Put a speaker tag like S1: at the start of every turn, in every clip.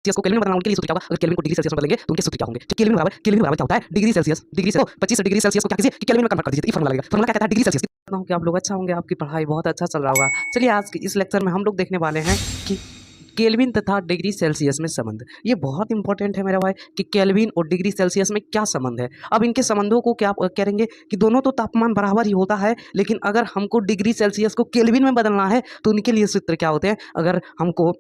S1: Celsius को kelvin में बदलना उनके लिए सूत्र क्या होगा, अगर केल्विन को डिग्री सेल्सियस में बदलेंगे तो उनके सूत्र क्या होंगे। केल्विन बराबर क्या होता है, डिग्री सेल्सियस। डिग्री से 25 डिग्री सेल्सियस को क्या कीजिए कि केल्विन में कन्वर्ट कर दीजिए, तो ये फार्मूला लगेगा। फार्मूला क्या कहता है, डिग्री सेल्सियस। कहता हूं कि आप लोग अच्छा होंगे, आपकी पढ़ाई बहुत अच्छा चल रहा होगा। चलिए आज इस लेक्चर में हम लोग देखने वाले हैं कि केल्विन तथा डिग्री सेल्सियस में संबंध। ये बहुत इंपॉर्टेंट है मेरा भाई कि केल्विन और डिग्री सेल्सियस में क्या संबंध है। अब इनके संबंधों को क्या करेंगे कि दोनों तो तापमान बराबर ही होता है, लेकिन अगर हमको डिग्री सेल्सियस को केल्विन में बदलना है तो उनके लिए सूत्र क्या होते हैं। अगर हमको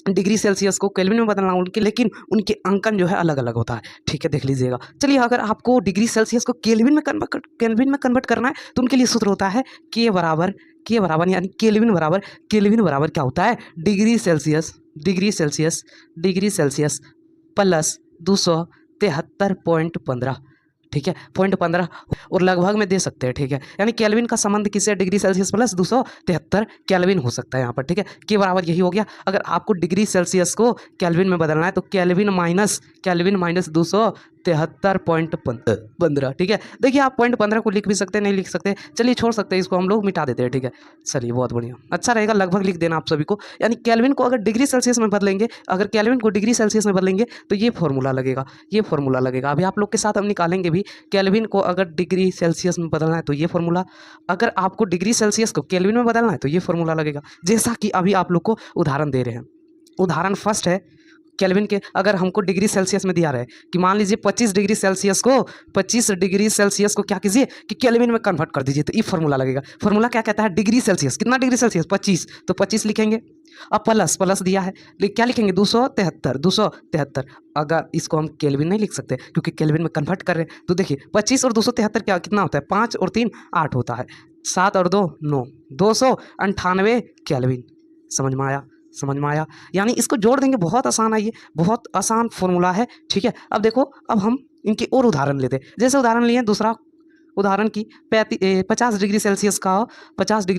S1: डिग्री सेल्सियस को केल्विन में बदलना उनके, लेकिन उनके अंकन जो है अलग अलग होता है। ठीक है, देख लीजिएगा। चलिए अगर आपको डिग्री सेल्सियस को केल्विन में कन्वर्ट करना है तो उनके लिए सूत्र होता है के बराबर यानी केल्विन बराबर क्या होता है, डिग्री सेल्सियस प्लस 273.15। ठीक है, 0.15 और लगभग में दे सकते हैं। ठीक है, यानी केल्विन का संबंध किससे, डिग्री सेल्सियस प्लस 273 केल्विन हो सकता है यहाँ पर। ठीक है, के बराबर यही हो गया। अगर आपको डिग्री सेल्सियस को केल्विन में बदलना है तो केल्विन माइनस 273.15। ठीक है, देखिए आप 0.15 को लिख भी सकते हैं, नहीं लिख सकते, चलिए छोड़ सकते हैं, इसको हम लोग मिटा देते हैं। ठीक है, चलिए बहुत बढ़िया, अच्छा रहेगा लगभग लिख देना आप सभी को। यानी केल्विन को अगर डिग्री सेल्सियस में बदलेंगे, तो ये फॉर्मूला लगेगा। अभी आप लोग के साथ हम निकालेंगे भी। केल्विन को अगर डिग्री सेल्सियस में बदलना है तो ये फॉर्मूला, अगर आपको डिग्री सेल्सियस को केल्विन में बदलना है तो ये फॉर्मूला लगेगा। जैसा कि अभी आप लोग को उदाहरण दे रहे हैं। उदाहरण फर्स्ट है केल्विन के, अगर हमको डिग्री सेल्सियस में दिया रहा है कि मान लीजिए 25 डिग्री सेल्सियस को क्या कीजिए कि केल्विन में कन्वर्ट कर दीजिए, तो ये फॉर्मूला लगेगा। फॉर्मूला क्या कहता है, डिग्री सेल्सियस, कितना डिग्री सेल्सियस 25, तो 25 लिखेंगे। अब प्लस दिया है, क्या लिखेंगे 273। अगर इसको हम केल्विन नहीं लिख सकते क्योंकि केल्विन में कन्वर्ट कर रहे हैं, तो देखिए 25 और 273 कितना होता है, 5 और 3 8 होता है, 7 और 2 9, 298 केल्विन। समझ में आया। यानी इसको जोड़ देंगे, बहुत आसान है, ये बहुत आसान फॉर्मूला है। ठीक है, अब देखो, अब हम इनके और उदाहरण लेते हैं। जैसे उदाहरण लिए दूसरा उदाहरण की 50 डिग्री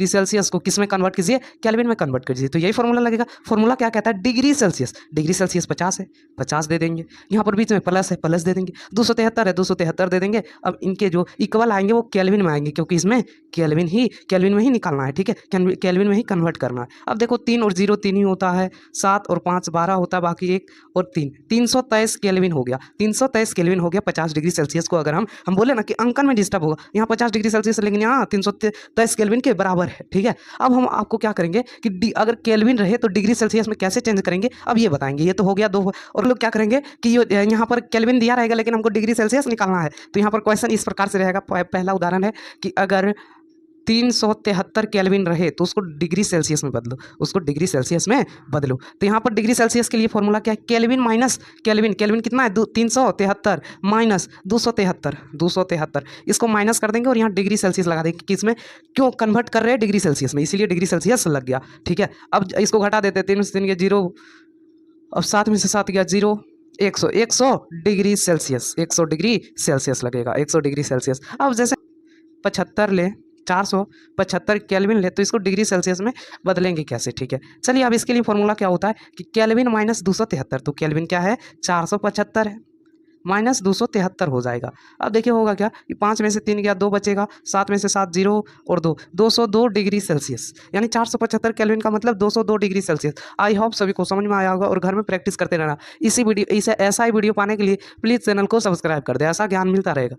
S1: सेल्सियस को किस में कन्वर्ट कीजिए, केल्विन में कन्वर्ट कीजिए, तो यही फॉर्मूला लगेगा। फॉर्मूला क्या कहता है, डिग्री सेल्सियस 50 है, 50 दे देंगे। यहाँ पर बीच में प्लस है, प्लस दे देंगे। 273 है, 273 दे देंगे। अब इनके जो इक्वल आएंगे वो केल्विन में आएंगे, क्योंकि इसमें केल्विन में ही निकालना है। ठीक है, केल्विन में ही कन्वर्ट करना है। अब देखो 3 और 0 3 ही होता है, 7 और 5 12 होता है, बाकी 1 और 3 323 केल्विन हो गया। 323 केल्विन हो गया 50 डिग्री सेल्सियस को। अगर हम बोले ना कि अंकन में डिस्टर्ब होगा, यहाँ 50 डिग्री सेल्सियस लेकिन यहाँ 323 केल्विन के बराबर है। ठीक है, अब हम आपको क्या करेंगे कि अगर केल्विन रहे तो डिग्री सेल्सियस में कैसे चेंज करेंगे, अब ये बताएंगे। ये तो हो गया दो, और लोग क्या करेंगे कि यहाँ पर केल्विन दिया रहेगा लेकिन हमको डिग्री सेल्सियस निकालना है, तो यहाँ पर क्वेश्चन इस प्रकार से रहेगा। पहला उदाहरण है कि अगर 373 केल्विन रहे तो उसको डिग्री सेल्सियस में बदलो, तो यहाँ पर डिग्री सेल्सियस के लिए फॉर्मूला क्या है, केल्विन माइनस केल्विन कितना है 373 माइनस 273, इसको माइनस कर देंगे और यहाँ डिग्री सेल्सियस लगा देंगे। किसमें, क्यों कन्वर्ट कर रहे हैं डिग्री सेल्सियस में, इसीलिए डिग्री सेल्सियस लग गया। ठीक है, अब इसको घटा देते हैं, 3 से 3 गया 0, अब 7 में से 7 गया 0, 100 डिग्री सेल्सियस लगेगा, 100 डिग्री सेल्सियस। अब जैसे 75 ले, 475 केल्विन ले, तो इसको डिग्री सेल्सियस में बदलेंगे कैसे। ठीक है, चलिए अब इसके लिए फॉर्मूला क्या होता है कि केल्विन माइनस 273, तो केल्विन क्या है 475 है, माइनस 273 हो जाएगा। अब देखिए होगा क्या कि 5 में से 3 गया 2 बचेगा, 7 में से 7 0 और 2 202 डिग्री सेल्सियस, यानी 475 केल्विन का मतलब 202 डिग्री सेल्सियस। आई होप सभी को समझ में आया होगा और घर में प्रैक्टिस करते रहना। ऐसा ही वीडियो पाने के लिए प्लीज़ चैनल को सब्सक्राइब कर दे, ऐसा ज्ञान मिलता रहेगा।